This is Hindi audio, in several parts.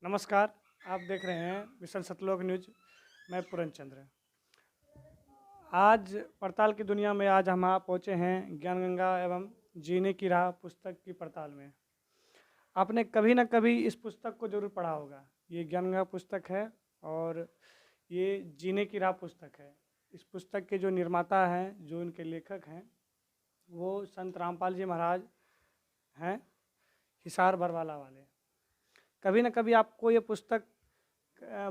नमस्कार। आप देख रहे हैं मिशन सतलोक न्यूज। मैं पूरन चंद्र। आज पड़ताल की दुनिया में आज हम आप पहुँचे हैं ज्ञान गंगा एवं जीने की राह पुस्तक की पड़ताल में। आपने कभी ना कभी इस पुस्तक को जरूर पढ़ा होगा। ये ज्ञान गंगा पुस्तक है और ये जीने की राह पुस्तक है। इस पुस्तक के जो निर्माता हैं, जो इनके लेखक हैं, वो संत रामपाल जी महाराज हैं, हिसार बरवाला वाले। कभी ना कभी आपको ये पुस्तक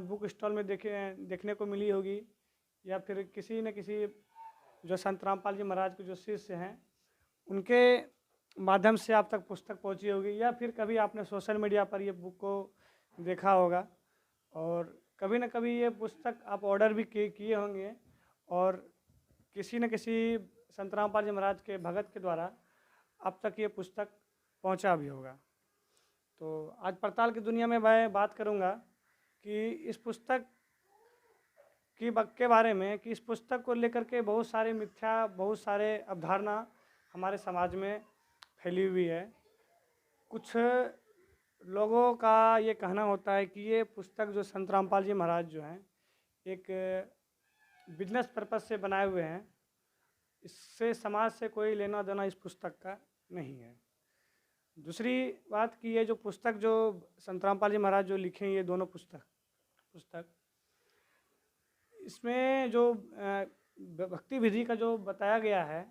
बुक स्टॉल में देखने को मिली होगी, या फिर किसी न किसी जो संत रामपाल जी महाराज के जो शिष्य हैं उनके माध्यम से आप तक पुस्तक पहुंची होगी, या फिर कभी आपने सोशल मीडिया पर ये बुक को देखा होगा। और कभी न कभी ये पुस्तक आप ऑर्डर भी किए होंगे और किसी न किसी संत रामपाल जी महाराज के भगत के द्वारा आप तक ये पुस्तक पहुंचा भी होगा। तो आज पड़ताल की दुनिया में मैं बात करूंगा कि इस पुस्तक के बारे में, कि इस पुस्तक को लेकर के बहुत सारे अवधारणा हमारे समाज में फैली हुई है। कुछ लोगों का ये कहना होता है कि ये पुस्तक जो संत रामपाल जी महाराज जो हैं एक बिजनेस पर्पस से बनाए हुए हैं, इससे समाज से कोई लेना देना इस पुस्तक का नहीं है। दूसरी बात कि ये जो पुस्तक जो संत रामपाल जी महाराज जो लिखे हैं, ये दोनों पुस्तक इसमें जो भक्ति विधि का जो बताया गया है,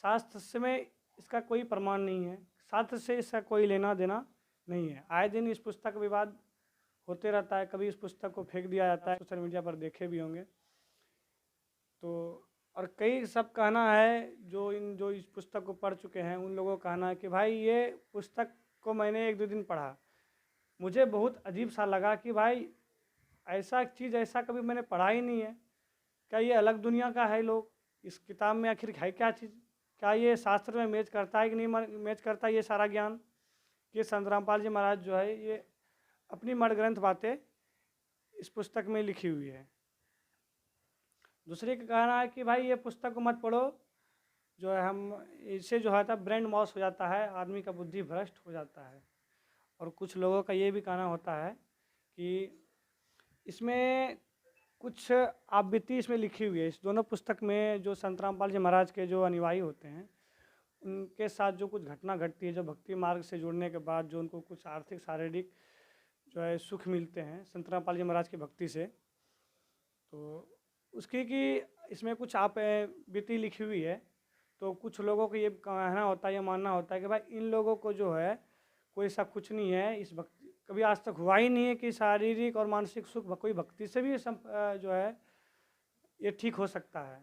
शास्त्र से में इसका कोई प्रमाण नहीं है, शास्त्र से इसका कोई लेना देना नहीं है। आए दिन इस पुस्तक विवाद होते रहता है, कभी इस पुस्तक को फेंक दिया जाता है, सोशल मीडिया पर देखे भी होंगे। तो और कई सब कहना है जो इस पुस्तक को पढ़ चुके हैं, उन लोगों का कहना है कि भाई ये पुस्तक को मैंने 1-2 दिन पढ़ा, मुझे बहुत अजीब सा लगा कि भाई ऐसा कभी मैंने पढ़ा ही नहीं है। क्या ये अलग दुनिया का है? लोग इस किताब में आखिर है क्या चीज़? क्या ये शास्त्र में मैच करता है कि नहीं मैच करता ये सारा ज्ञान? कि संत रामपाल जी महाराज जो है ये अपनी मणग्रंथ बातें इस पुस्तक में लिखी हुई है। दूसरे का कहना है कि भाई ये पुस्तक को मत पढ़ो, जो है हम इससे जो है ब्रेन वॉश हो जाता है, आदमी का बुद्धि भ्रष्ट हो जाता है। और कुछ लोगों का ये भी कहना होता है कि इसमें कुछ आवृत्ति इसमें लिखी हुई है। इस दोनों पुस्तक में जो संत रामपाल जी महाराज के जो अनुयायी होते हैं उनके साथ जो कुछ घटना घटती है, जो भक्ति मार्ग से जुड़ने के बाद जो उनको कुछ आर्थिक शारीरिक जो है सुख मिलते हैं संत रामपाल जी महाराज की भक्ति से, तो उसकी कि इसमें कुछ आप बीती लिखी हुई है। तो कुछ लोगों को ये कहना होता है, ये मानना होता है कि भाई इन लोगों को जो है कोई ऐसा कुछ नहीं है, इस भक्ति कभी आज तक हुआ ही नहीं है कि शारीरिक और मानसिक सुख कोई भक्ति से भी जो है ये ठीक हो सकता है।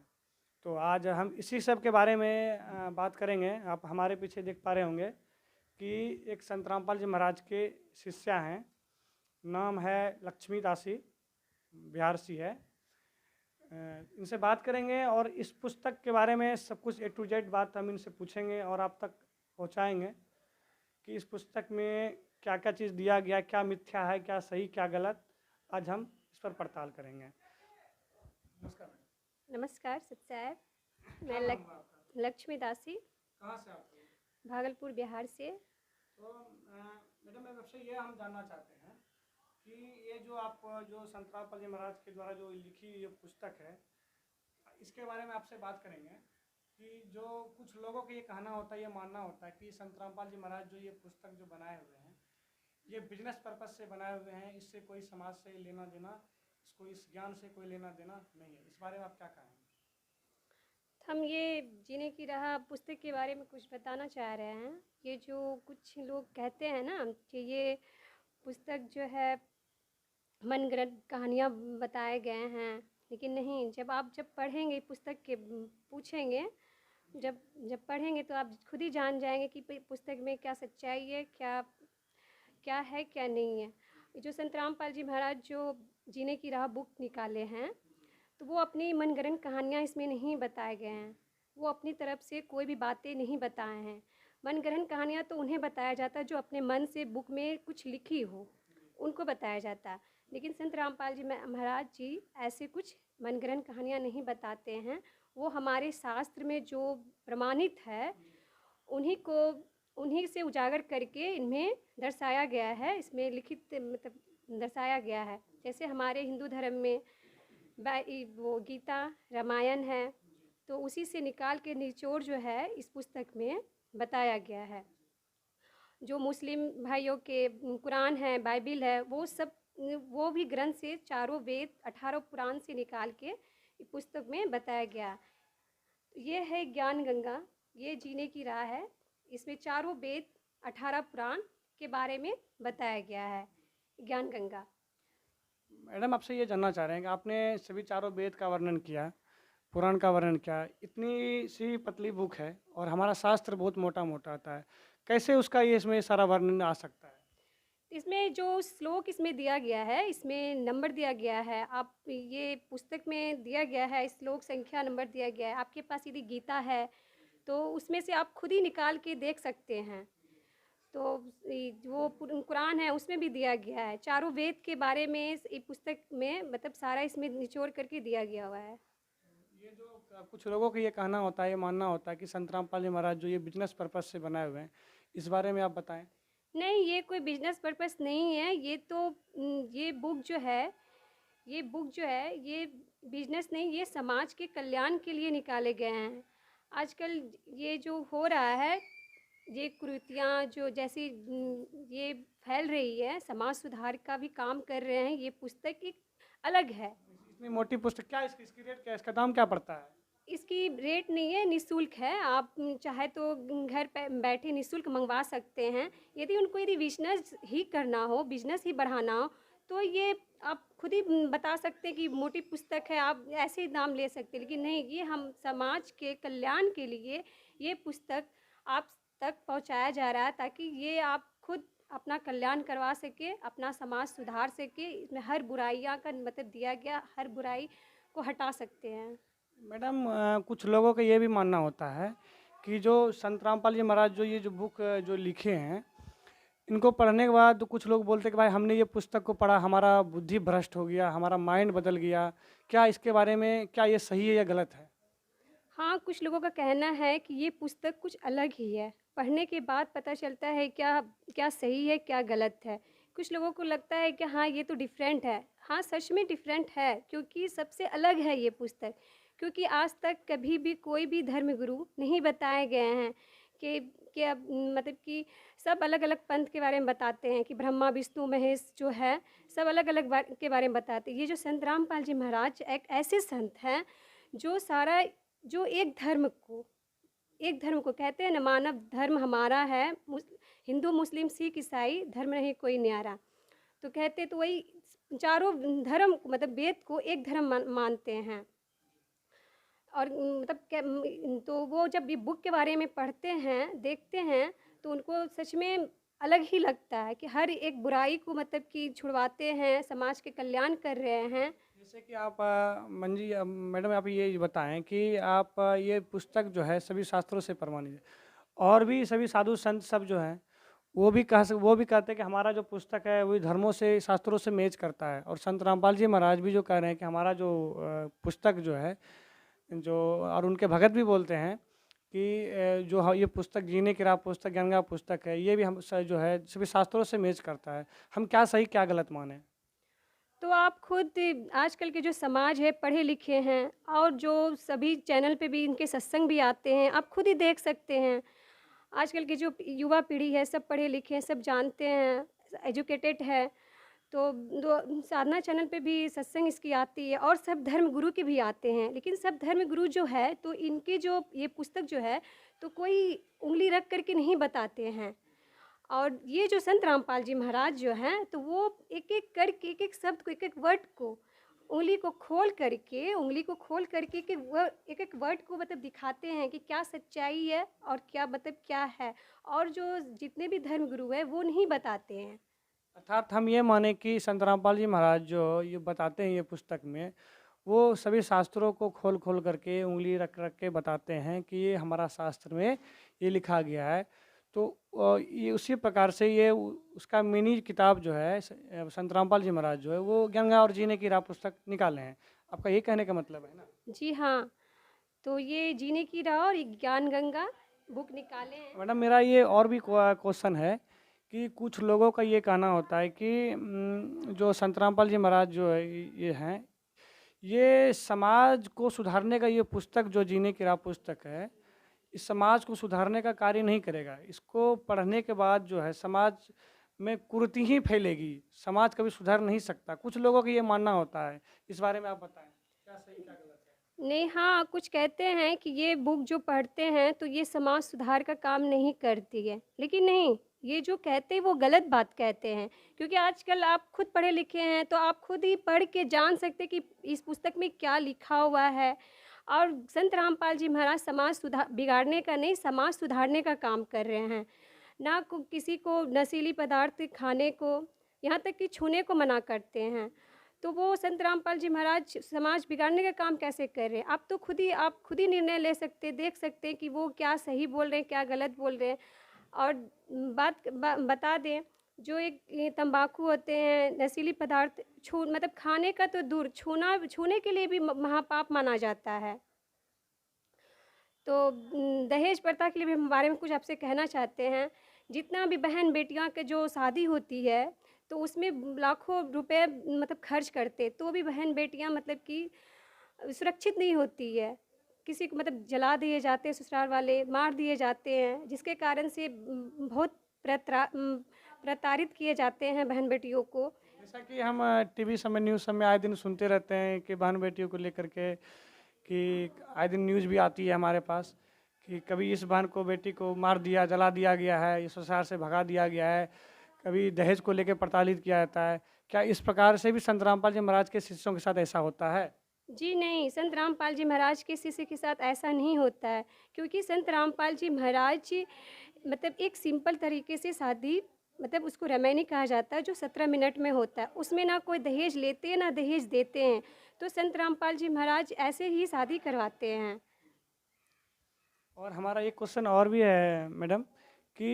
तो आज हम इसी सब के बारे में बात करेंगे। आप हमारे पीछे देख पा रहे होंगे कि एक संत रामपाल जी महाराज के शिष्या हैं, नाम है लक्ष्मी दासी, बिहार से है। इनसे बात करेंगे और इस पुस्तक के बारे में सब कुछ A to Z बात हम इनसे पूछेंगे और आप तक पहुंचाएंगे कि इस पुस्तक में क्या क्या चीज़ दिया गया, क्या मिथ्या है, क्या सही, क्या गलत। आज हम इस पर पड़ताल करेंगे। नमस्कार। नमस्कार सत्याय। मैं क्या नाम हुआ आपका? लक्ष्मी दासी, कहाँ से आप लोग? भागलपुर बिहार से। तो मैडम आपसे ये हम जानना चाहते हैं कि ये जो आप जो संत रामपाल जी महाराज के द्वारा जो लिखी ये पुस्तक है, इसके बारे में आपसे बात करेंगे कि जो कुछ लोगों का ये कहना होता है, ये मानना होता है कि संत रामपाल जी महाराज जो ये पुस्तक जो बनाए हुए हैं ये बिजनेस पर्पस से बनाए हुए हैं, इससे कोई समाज से लेना देना, इसको इस ज्ञान से कोई लेना देना नहीं है। इस बारे में आप क्या कहेंगे? हम ये जीने की राह पुस्तक के बारे में कुछ बताना चाह रहे हैं। ये जो कुछ लोग कहते हैं ना कि ये पुस्तक जो है मनगढ़ंत कहानियाँ बताए गए हैं, लेकिन नहीं, जब पढ़ेंगे पुस्तक के पूछेंगे, जब पढ़ेंगे तो आप खुद ही जान जाएंगे कि पुस्तक में क्या सच्चाई है, क्या क्या है, क्या नहीं है। ये जो संत रामपाल जी महाराज जो जीने की राह बुक निकाले हैं, तो वो अपनी मनगढ़ंत कहानियाँ इसमें नहीं बताए गए हैं। वो अपनी तरफ से कोई भी बातें नहीं बताए हैं। मनगढ़ंत कहानियाँ तो उन्हें बताया जाता है जो अपने मन से बुक में कुछ लिखी हो, उनको बताया जाता है। लेकिन संत रामपाल जी महाराज जी ऐसे कुछ मनगढ़ंत कहानियाँ नहीं बताते हैं। वो हमारे शास्त्र में जो प्रमाणित है उन्हीं से उजागर करके इनमें दर्शाया गया है। इसमें लिखित मतलब दर्शाया गया है। जैसे हमारे हिंदू धर्म में वो गीता रामायण है, तो उसी से निकाल के निचोड़ जो है इस पुस्तक में बताया गया है। जो मुस्लिम भाइयों के कुरान है, बाइबिल है, वो भी ग्रंथ से चारों वेद 18 पुराण से निकाल के इस पुस्तक में बताया गया। ये है ज्ञान गंगा, ये जीने की राह है। इसमें चारों वेद 18 पुराण के बारे में बताया गया है। ज्ञान गंगा। मैडम आपसे ये जानना चाह रहे हैं कि आपने सभी चारों वेद का वर्णन किया, पुराण का वर्णन किया, इतनी सी पतली बुक है और हमारा शास्त्र बहुत मोटा मोटा आता है, कैसे उसका ये इसमें सारा वर्णन आ सकता है? इसमें जो श्लोक इसमें दिया गया है, इसमें नंबर दिया गया है। आप ये पुस्तक में दिया गया है, श्लोक संख्या नंबर दिया गया है। आपके पास यदि गीता है तो उसमें से आप खुद ही निकाल के देख सकते हैं। तो वो कुरान है उसमें भी दिया गया है। चारों वेद के बारे में इस पुस्तक में मतलब सारा इसमें निचोड़ करके दिया गया हुआ है। ये जो कुछ लोगों का ये कहना होता है, ये मानना होता है कि संत रामपाल जी महाराज जो ये बिजनेस पर्पज से बनाए हुए हैं, इस बारे में आप बताएं। नहीं, ये कोई बिजनेस पर्पस नहीं है। ये तो ये बुक जो है ये बिजनेस नहीं, ये समाज के कल्याण के लिए निकाले गए हैं। आजकल ये जो हो रहा है, ये कुरीतियाँ जो जैसी ये फैल रही है, समाज सुधार का भी काम कर रहे हैं। ये पुस्तक एक अलग है। इतनी मोटी पुस्तक, क्या इसकी रेट क्या है, इसका दाम क्या पड़ता है? इसकी रेट नहीं है, निःशुल्क है। आप चाहे तो घर पे बैठे निःशुल्क मंगवा सकते हैं। यदि बिजनेस ही करना हो, बिजनेस ही बढ़ाना हो, तो ये आप खुद ही बता सकते हैं कि मोटी पुस्तक है, आप ऐसे ही दाम ले सकते हैं। लेकिन नहीं, ये हम समाज के कल्याण के लिए ये पुस्तक आप तक पहुंचाया जा रहा है, ताकि ये आप खुद अपना कल्याण करवा सके, अपना समाज सुधार सके। इसमें हर बुराइयां का मतलब दिया गया, हर बुराई को हटा सकते हैं। मैडम कुछ लोगों का ये भी मानना होता है कि जो संत रामपाल जी महाराज जो ये जो बुक जो लिखे हैं, इनको पढ़ने के बाद कुछ लोग बोलते हैं कि भाई हमने ये पुस्तक को पढ़ा, हमारा बुद्धि भ्रष्ट हो गया, हमारा माइंड बदल गया। क्या इसके बारे में, क्या ये सही है या गलत है? हाँ, कुछ लोगों का कहना है कि ये पुस्तक कुछ अलग ही है। पढ़ने के बाद पता चलता है क्या क्या सही है, क्या गलत है। कुछ लोगों को लगता है कि हाँ, ये तो डिफरेंट है। हाँ, सच में डिफरेंट है, क्योंकि सबसे अलग है ये पुस्तक। क्योंकि आज तक कभी भी कोई भी धर्मगुरु नहीं बताए गए हैं कि अब मतलब कि सब अलग-अलग पंथ के बारे में बताते हैं कि ब्रह्मा, विष्णु, महेश जो है, सब अलग-अलग के बारे में बताते हैं। ये जो संत रामपाल जी महाराज एक ऐसे संत हैं जो एक धर्म को कहते हैं ना, मानव धर्म हमारा है, हिंदू, मुस्लिम, सिख, ईसाई, धर्म नहीं कोई न्यारा। तो कहते तो वही चारों धर्म मतलब वेद को एक धर्म मानते हैं। और तो वो जब ये बुक के बारे में पढ़ते हैं, देखते हैं, तो उनको सच में अलग ही लगता है कि हर एक बुराई को मतलब कि छुड़वाते हैं, समाज के कल्याण कर रहे हैं। जैसे कि आप मंजी मैडम आप ये बताएं कि आप ये पुस्तक जो है सभी शास्त्रों से प्रमाणित है, और भी सभी साधु संत सब जो हैं वो भी कहते हैं कि हमारा जो पुस्तक है वही धर्मों से, शास्त्रों से मैच करता है। और संत रामपाल जी महाराज भी जो कह रहे हैं कि हमारा जो पुस्तक जो है जो, और उनके भगत भी बोलते हैं कि जो ये पुस्तक जीने की राह पुस्तक, ज्ञान का पुस्तक है, ये भी हम जो है सभी शास्त्रों से मैच करता है। हम क्या सही क्या गलत माने? तो आप खुद आजकल के जो समाज है पढ़े लिखे हैं, और जो सभी चैनल पे भी इनके सत्संग भी आते हैं, आप खुद ही देख सकते हैं। आजकल की जो युवा पीढ़ी है सब पढ़े लिखे हैं, सब जानते हैं, एजुकेटेड है। तो दो साधना चैनल पे भी सत्संग इसकी आती है, और सब धर्म गुरु के भी आते हैं। लेकिन सब धर्म गुरु जो है तो इनकी जो ये पुस्तक जो है तो कोई उंगली रख करके नहीं बताते हैं। और ये जो संत रामपाल जी महाराज जो हैं तो वो एक-एक करके, एक-एक शब्द को, एक-एक वर्ड को, उंगली को खोल करके एक-एक वर्ड को मतलब दिखाते हैं कि क्या सच्चाई है और क्या मतलब क्या है। और जो जितने भी धर्म गुरु हैं वो नहीं बताते हैं। अर्थात हम ये माने कि संत रामपाल जी महाराज जो ये बताते हैं ये पुस्तक में, वो सभी शास्त्रों को खोल खोल करके उंगली रख रख के बताते हैं कि ये हमारा शास्त्र में ये लिखा गया है। तो ये उसी प्रकार से ये उसका मिनी किताब जो है संत रामपाल जी महाराज जो है वो गंगा और जीने की राह पुस्तक निकाले हैं। आपका ये कहने का मतलब है ना? जी हाँ, तो ये जीने की राह और ये ज्ञान गंगा बुक निकाले हैं। मैडम मेरा ये और भी क्वेश्चन है कि कुछ लोगों का ये कहना होता है कि जो संत रामपाल जी महाराज जो है ये हैं, ये समाज को सुधारने का ये पुस्तक जो जीने की राह पुस्तक है, इस समाज को सुधारने का कार्य नहीं करेगा। इसको पढ़ने के बाद जो है समाज में कुरीति ही फैलेगी, समाज कभी सुधर नहीं सकता। कुछ लोगों का ये मानना होता है। इस बारे में आप बताएं, क्या सही क्या गलत है? नहीं, हाँ, कुछ कहते हैं कि ये बुक जो पढ़ते हैं तो ये समाज सुधार का काम नहीं करती है, लेकिन नहीं, ये जो कहते हैं वो गलत बात कहते हैं। क्योंकि आजकल आप खुद पढ़े लिखे हैं तो आप खुद ही पढ़ के जान सकते हैं कि इस पुस्तक में क्या लिखा हुआ है। और संत रामपाल जी महाराज समाज बिगाड़ने का नहीं, समाज सुधारने का काम कर रहे हैं। ना किसी को नशीली पदार्थ खाने को, यहाँ तक कि छूने को मना करते हैं। तो वो संत रामपाल जी महाराज समाज बिगाड़ने का काम कैसे कर रहे हैं? आप खुद ही निर्णय ले सकते, देख सकते हैं कि वो क्या सही बोल रहे हैं, क्या गलत बोल रहे हैं। और बता दें, जो एक ये तंबाकू होते हैं, नशीली पदार्थ मतलब खाने का तो दूर, छूने के लिए भी महापाप माना जाता है। तो दहेज प्रथा के लिए भी हम बारे में कुछ आपसे कहना चाहते हैं। जितना भी बहन बेटियां के जो शादी होती है तो उसमें लाखों रुपए मतलब खर्च करते, तो भी बहन बेटियां मतलब कि सुरक्षित नहीं होती है। किसी को मतलब जला दिए जाते हैं, ससुराल वाले मार दिए जाते हैं, जिसके कारण से बहुत प्रताड़ित किए जाते हैं बहन बेटियों को। जैसा कि हम टीवी सब में, न्यूज़ सब में आए दिन सुनते रहते हैं कि बहन बेटियों को लेकर के कि आए दिन न्यूज़ भी आती है हमारे पास कि कभी इस बहन को बेटी को मार दिया, जला दिया गया है, इस ससुराल से भगा दिया गया है, कभी दहेज को लेकर प्रताड़ित किया जाता है। क्या इस प्रकार से भी संत रामपाल जी महाराज के शिष्यों के साथ ऐसा होता है? जी नहीं, संत रामपाल जी महाराज के शिष्य के साथ ऐसा नहीं होता है। क्योंकि संत रामपाल जी महाराज मतलब एक सिंपल तरीके से शादी, मतलब उसको रमैनी कहा जाता है, जो 17 मिनट में होता है। उसमें ना कोई दहेज लेते हैं ना दहेज देते हैं। तो संत रामपाल जी महाराज ऐसे ही शादी करवाते हैं। और हमारा एक क्वेश्चन और भी है मैडम कि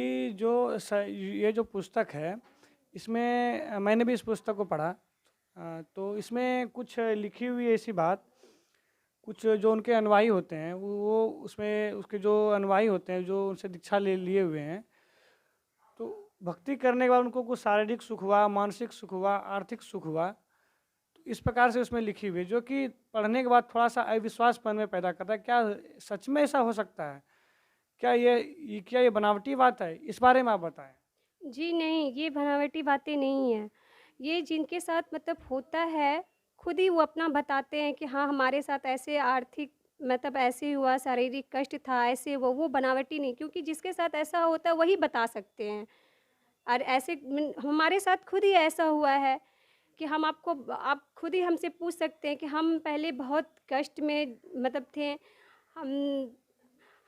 ये जो पुस्तक है, इसमें मैंने भी इस पुस्तक को पढ़ा, तो इसमें कुछ लिखी हुई ऐसी बात, कुछ जो उनके अनुयायी होते हैं वो उसमें उसके जो अनुयायी होते हैं जो उनसे दीक्षा ले लिए हुए हैं, तो भक्ति करने के बाद उनको कुछ शारीरिक सुख हुआ, मानसिक सुख हुआ, आर्थिक सुख हुआ। तो इस प्रकार से उसमें लिखी हुई है, जो कि पढ़ने के बाद थोड़ा सा अविश्वास मन में पैदा करता है। क्या सच में ऐसा हो सकता है? क्या ये बनावटी बात है? इस बारे में आप बताएं। जी नहीं, ये बनावटी बातें नहीं हैं। ये जिनके साथ मतलब होता है, खुद ही वो अपना बताते हैं कि हाँ, हमारे साथ ऐसे आर्थिक मतलब ऐसे हुआ, शारीरिक कष्ट था, ऐसे वो बनावटी नहीं। क्योंकि जिसके साथ ऐसा होता है वही बता सकते हैं। और ऐसे हमारे साथ खुद ही ऐसा हुआ है कि आप खुद ही हमसे पूछ सकते हैं कि हम पहले बहुत कष्ट में मतलब थे। हम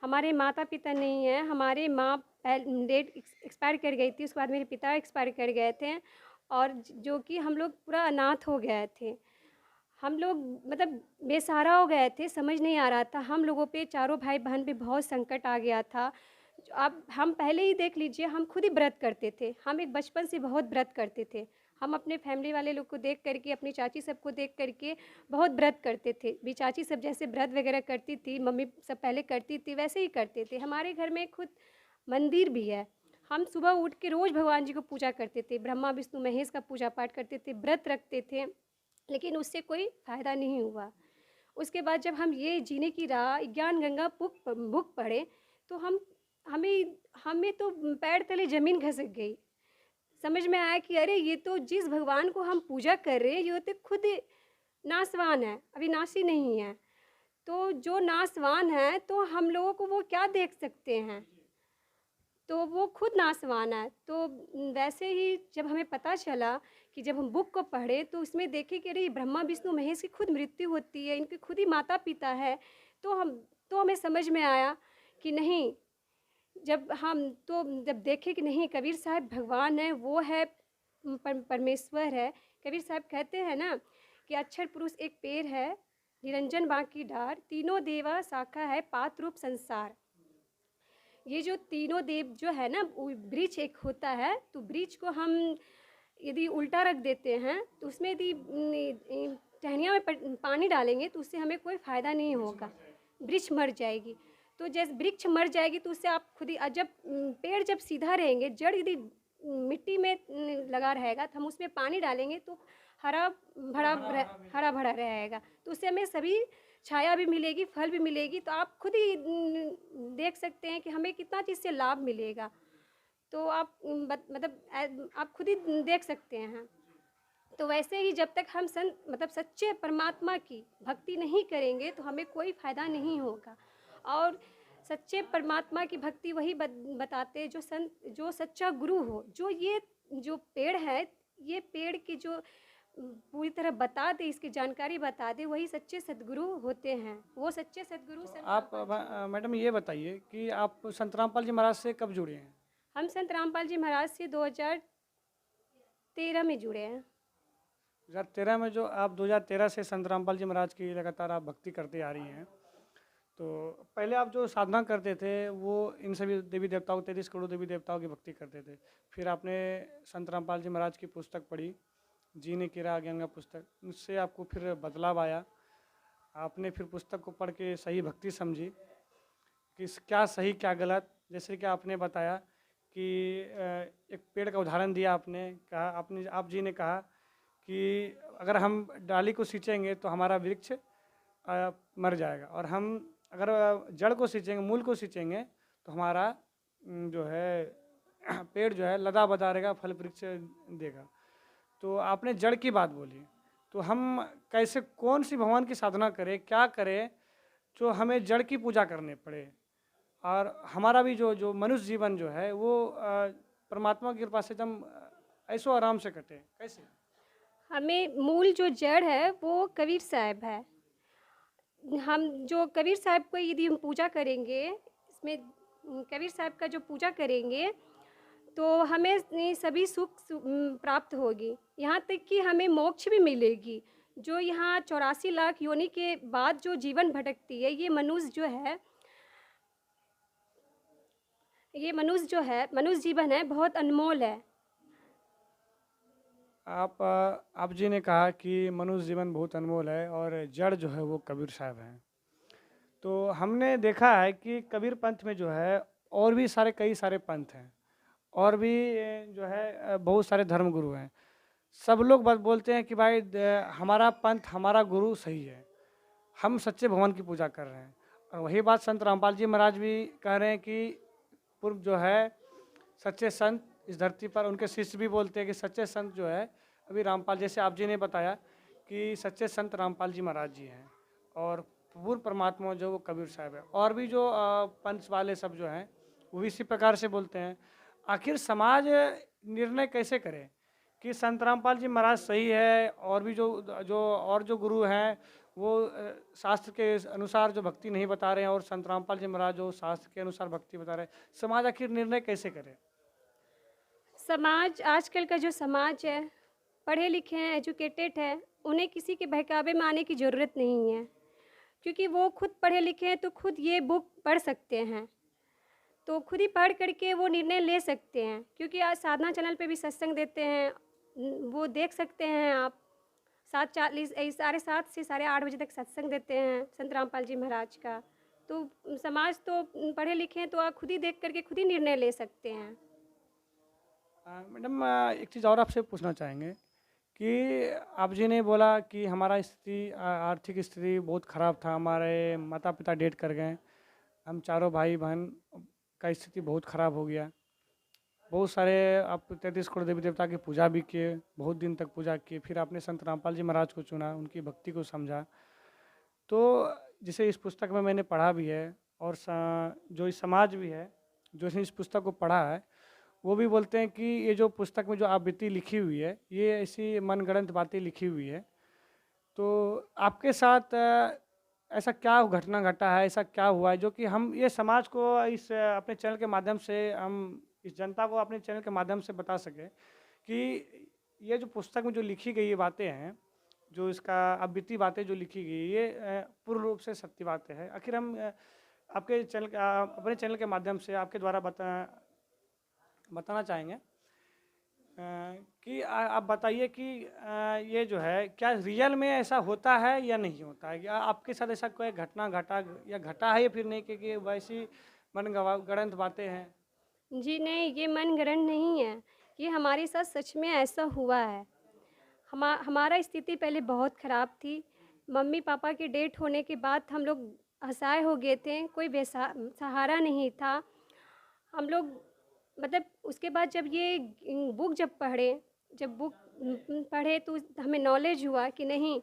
हमारे माता-पिता नहीं हैं, हमारे माँ डेट एक्सपायर कर गई थी, उसके बाद मेरे पिता एक्सपायर कर गए थे और जो कि हम लोग पूरा अनाथ हो गए थे। हम लोग मतलब बेसहारा हो गए थे, समझ नहीं आ रहा था। हम लोगों पे, चारों भाई-बहन पे बहुत संकट आ गया था। अब हम पहले ही देख लीजिए, हम खुद ही व्रत करते थे। हम एक बचपन से बहुत व्रत करते थे। हम अपने फैमिली वाले लोग को देख कर के, अपनी चाची सबको देख कर के बहुत व्रत करते थे। भी चाची सब जैसे व्रत वगैरह करती थी, मम्मी सब पहले करती थी, वैसे ही करते थे। हमारे घर में खुद मंदिर भी है। हम सुबह उठ के रोज़ भगवान जी को पूजा करते थे, ब्रह्मा विष्णु महेश का पूजा पाठ करते थे, व्रत रखते थे, लेकिन उससे कोई फ़ायदा नहीं हुआ। उसके बाद जब हम ये जीने की राह ज्ञान गंगा बुक पढ़े तो हमें हमें तो पैर तले ज़मीन खिसक गई। समझ में आया कि अरे ये तो जिस भगवान को हम पूजा कर रहे हैं ये तो खुद नाशवान है, अविनाशी नहीं है। तो जो नाशवान है तो हम लोगों को वो क्या देख सकते हैं, तो वो खुद नाशवान है। तो वैसे ही जब हमें पता चला कि जब हम बुक को पढ़े तो उसमें देखे कि अरे ये ब्रह्मा विष्णु महेश की खुद मृत्यु होती है, इनके खुद ही माता पिता है। तो हमें समझ में आया कि नहीं, जब देखे कि नहीं, कबीर साहब भगवान है, वो है परमेश्वर है। कबीर साहब कहते हैं ना कि अक्षर पुरुष एक पेड़ है, निरंजन बाकी डार, तीनों देवा शाखा है, पात रूप संसार। ये जो तीनों देव जो है ना, वृक्ष एक होता है, तो वृक्ष को हम यदि उल्टा रख देते हैं तो उसमें यदि टहनियाँ में पानी डालेंगे तो उससे हमें कोई फ़ायदा नहीं होगा, वृक्ष मर जाएगी। तो जैसे वृक्ष मर जाएगी तो उससे आप खुद ही जब पेड़ जब सीधा रहेंगे, जड़ यदि मिट्टी में लगा रहेगा, तो हम उसमें पानी डालेंगे तो हरा भरा हरा भरा रहेगा, तो उससे हमें सभी छाया भी मिलेगी, फल भी मिलेगी। तो आप खुद ही देख सकते हैं कि हमें कितना चीज़ से लाभ मिलेगा। तो आप मतलब आप खुद ही देख सकते हैं। तो वैसे ही जब तक हम मतलब सच्चे परमात्मा की भक्ति नहीं करेंगे तो हमें कोई फ़ायदा नहीं होगा। और सच्चे परमात्मा की भक्ति वही बताते जो जो सच्चा गुरु हो, जो ये जो पेड़ है, ये पेड़ की जो पूरी तरह बता दे, इसकी जानकारी बता दे, वही सच्चे सद्गुरु होते हैं। वो सच्चे सद्गुरु संत आप रामपाल जी हैं। मैडम ये बताइए कि आप संत रामपाल जी महाराज से कब जुड़े हैं? हम संत रामपाल जी महाराज से 2013 में जुड़े हैं। 2013 में जो आप 2013 से संत रामपाल जी महाराज की लगातार आप भक्ति करते आ रही हैं, तो पहले आप जो साधना करते थे वो इन सभी देवी देवताओं 33 करोड़ देवी देवताओं की भक्ति करते थे। फिर आपने संत रामपाल जी महाराज की पुस्तक पढ़ी, जीने की राह ज्ञान का पुस्तक, उससे आपको फिर बदलाव आया। आपने फिर पुस्तक को पढ़ के सही भक्ति समझी कि क्या सही क्या गलत। जैसे कि आपने बताया कि एक पेड़ का उदाहरण दिया, आप जी ने कहा कि अगर हम डाली को सींचेंगे तो हमारा वृक्ष मर जाएगा, और हम अगर जड़ को सींचेंगे, मूल को सींचेंगे तो हमारा जो है पेड़ जो है लदा बदा रहेगा, फल वृक्ष देगा। तो आपने जड़ की बात बोली, तो हम कैसे कौन सी भगवान की साधना करें, क्या करें जो हमें जड़ की पूजा करने पड़े, और हमारा भी जो जो मनुष्य जीवन जो है वो परमात्मा की कृपा से एकदम ऐसो आराम से कटे, कैसे? हमें मूल जो जड़ है वो कबीर साहब है। हम जो कबीर साहब को यदि हम पूजा करेंगे, इसमें कबीर साहब का जो पूजा करेंगे तो हमें ये सभी प्राप्त होगी। यहाँ तक कि हमें मोक्ष भी मिलेगी। जो यहाँ 84 लाख योनि के बाद जो जीवन भटकती है, ये मनुष्य जो है मनुष्य जीवन है, बहुत अनमोल है। आप जी ने कहा कि मनुष्य जीवन बहुत अनमोल है और जड़ जो है वो कबीर साहब हैं। तो हमने देखा है कि कबीर पंथ में जो है और भी कई सारे पंथ हैं, और भी जो है बहुत सारे धर्मगुरु हैं। सब लोग बस बोलते हैं कि भाई हमारा पंथ, हमारा गुरु सही है, हम सच्चे भगवान की पूजा कर रहे हैं। और वही बात संत रामपाल जी महाराज भी कह रहे हैं कि पूर्व जो है सच्चे संत इस धरती पर, उनके शिष्य भी बोलते हैं कि सच्चे संत जो है अभी रामपाल, जैसे आप जी ने बताया कि सच्चे संत रामपाल जी महाराज जी हैं, और पूर्ण परमात्मा जो वो कबीर साहब है। और भी जो पंथ वाले सब जो हैं वो भी इसी प्रकार से बोलते हैं। आखिर समाज निर्णय कैसे करे कि संत रामपाल जी महाराज सही है, और भी जो गुरु हैं वो शास्त्र के अनुसार जो भक्ति नहीं बता रहे हैं, और संत रामपाल जी महाराज जो शास्त्र के अनुसार भक्ति बता रहे हैं, समाज आखिर निर्णय कैसे करे? समाज, आजकल का जो समाज है, पढ़े लिखे हैं, एजुकेटेड है, उन्हें किसी के बहकावे में आने की ज़रूरत नहीं है, क्योंकि वो खुद पढ़े लिखे हैं तो खुद ये बुक पढ़ सकते हैं। तो खुद ही पढ़ करके वो निर्णय ले सकते हैं, क्योंकि आज साधना चैनल पे भी सत्संग देते हैं, वो देख सकते हैं आप। 7:40 7:30 से 8:30 बजे तक सत्संग देते हैं संत रामपाल जी महाराज का। तो समाज तो पढ़े लिखे हैं, तो आप खुद ही देख करके खुद ही निर्णय ले सकते हैं। मैडम एक चीज़ और आपसे पूछना चाहेंगे कि आप जी ने बोला कि हमारा स्थिति, आर्थिक स्थिति बहुत ख़राब था, हमारे माता पिता डेथ कर गए, हम चारों भाई बहन का स्थिति बहुत ख़राब हो गया। बहुत सारे आप 33 करोड़ देवी देवता की पूजा भी किए, बहुत दिन तक पूजा किए, फिर आपने संत रामपाल जी महाराज को चुना, उनकी भक्ति को समझा। तो जिसे इस पुस्तक में मैंने पढ़ा भी है, और जो इस समाज भी है जो इस पुस्तक को पढ़ा है, वो भी बोलते हैं कि ये जो पुस्तक में जो आवृत्ति लिखी हुई है, ये ऐसी मनगढ़ंत बातें लिखी हुई है। तो आपके साथ ऐसा क्या घटना घटा है, ऐसा क्या हुआ है जो कि हम ये समाज को इस अपने चैनल के माध्यम से, हम इस जनता को अपने चैनल के माध्यम से बता सकें कि ये जो पुस्तक में जो लिखी गई ये बातें हैं, जो इसका आवृत्ति बातें जो लिखी गई, ये पूर्ण रूप से सत्य बातें हैं। आखिर हम आपके चैनल अपने चैनल के माध्यम से आपके द्वारा बताना चाहेंगे कि आप बताइए कि ये जो है क्या रियल में ऐसा होता है या नहीं होता है, या आपके साथ ऐसा कोई घटना घटा या घटा है या फिर नहीं, कि वैसी मनगढ़ंत बातें हैं? जी नहीं, ये मनगढ़ंत नहीं है। कि हमारे साथ सच में ऐसा हुआ है। हमारा स्थिति पहले बहुत ख़राब थी। मम्मी पापा के डेथ होने के बाद हम लोग असहाय हो गए थे, कोई सहारा नहीं था। हम लोग मतलब उसके बाद जब ये बुक जब बुक पढ़े तो हमें नॉलेज हुआ कि नहीं,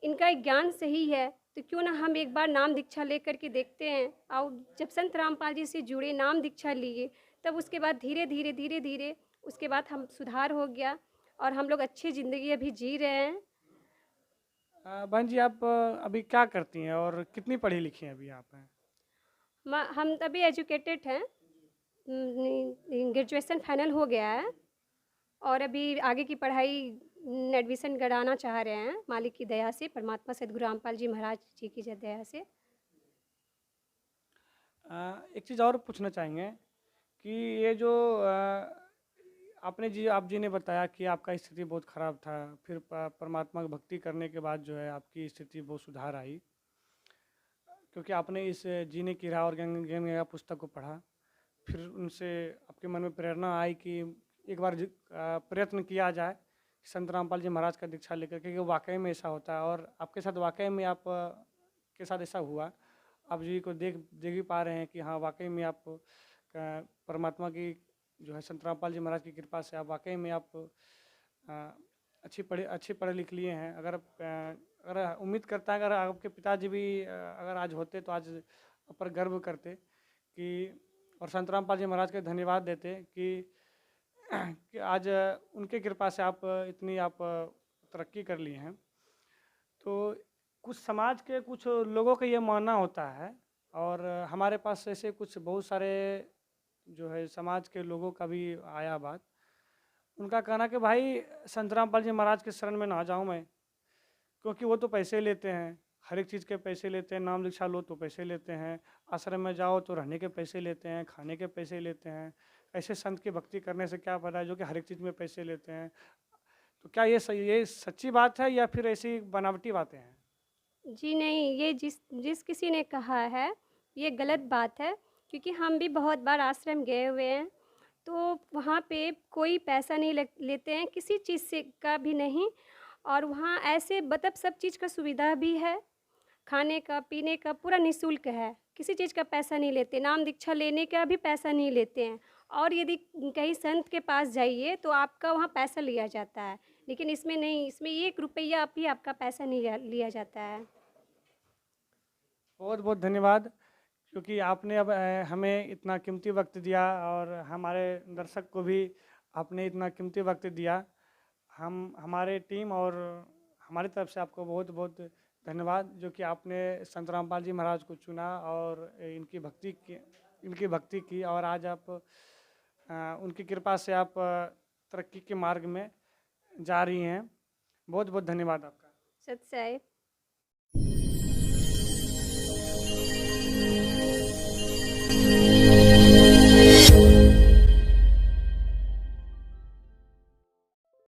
इनका एक ज्ञान सही है, तो क्यों ना हम एक बार नाम दीक्षा लेकर के देखते हैं। और जब संत रामपाल जी से जुड़े, नाम दीक्षा लिए, तब उसके बाद धीरे-धीरे उसके बाद हम सुधार हो गया और हम लोग अच्छी ज़िंदगी अभी जी रहे हैं। बहन जी, आप अभी क्या करती हैं और कितनी पढ़ी लिखी हैं अभी आप हैं? हम अभी एजुकेटेड हैं, ग्रेजुएशन फाइनल हो गया है और अभी आगे की पढ़ाई एडमिशन कराना चाह रहे हैं, मालिक की दया से, परमात्मा सद्गुरु रामपाल जी महाराज जी की दया से। एक चीज़ और पूछना चाहेंगे कि ये जो आप जी ने बताया कि आपका स्थिति बहुत ख़राब था, फिर परमात्मा की भक्ति करने के बाद जो है आपकी स्थिति बहुत सुधार आई, क्योंकि आपने इस जीने की राह और ज्ञान ज्ञान गंगा पुस्तक को पढ़ा। फिर उनसे आपके मन में प्रेरणा आई कि एक बार प्रयत्न किया जाए संत रामपाल जी महाराज का दीक्षा लेकर के, क्योंकि वाकई में ऐसा होता है और आपके साथ वाकई में आप के साथ ऐसा हुआ। आप जी को देख देख भी पा रहे हैं कि हाँ, वाकई में आप परमात्मा की जो है संत रामपाल जी महाराज की कृपा से आप वाकई में आप अच्छी पढ़े लिख लिए हैं। अगर उम्मीद करता है अगर आपके पिताजी भी अगर आज होते तो आज पर गर्व करते कि और संत रामपाल जी महाराज के धन्यवाद देते कि आज उनके कृपा से आप इतनी आप तरक्की कर लिए हैं। तो कुछ समाज के कुछ लोगों का ये मानना होता है और हमारे पास ऐसे कुछ बहुत सारे जो है समाज के लोगों का भी आया बात। उनका कहना कि भाई संत रामपाल जी महाराज के शरण में ना जाऊं मैं, क्योंकि वो तो पैसे लेते हैं, हर एक चीज़ के पैसे लेते हैं। नाम दीक्षा लो तो पैसे लेते हैं, आश्रम में जाओ तो रहने के पैसे लेते हैं, खाने के पैसे लेते हैं। ऐसे संत की भक्ति करने से क्या फ़ायदा है जो कि हर एक चीज़ में पैसे लेते हैं। तो क्या ये सच्ची बात है या फिर ऐसी बनावटी बातें हैं? जी नहीं, ये जिस किसी ने कहा है, ये गलत बात है, क्योंकि हम भी बहुत बार आश्रम गए हुए हैं, तो वहाँ पे कोई पैसा नहीं लेते हैं, किसी चीज़ से का भी नहीं। और वहाँ ऐसे मतलब सब चीज़ का सुविधा भी है, खाने का, पीने का पूरा निःशुल्क है, किसी चीज़ का पैसा नहीं लेते, नाम दीक्षा लेने का भी पैसा नहीं लेते हैं। और यदि कहीं संत के पास जाइए तो आपका वहाँ पैसा लिया जाता है, लेकिन इसमें नहीं, इसमें 1 रुपया भी आपका पैसा नहीं लिया जाता है। बहुत बहुत धन्यवाद, क्योंकि आपने अब हमें इतना कीमती वक्त दिया और हमारे दर्शक को भी आपने इतना कीमती वक्त दिया। हमारे टीम और हमारी तरफ से आपको बहुत बहुत धन्यवाद, जो कि आपने संत रामपाल जी महाराज को चुना और इनकी भक्ति की और आज आप उनकी कृपा से आप तरक्की के मार्ग में जा रही हैं। बहुत बहुत धन्यवाद आपका। सत्य है।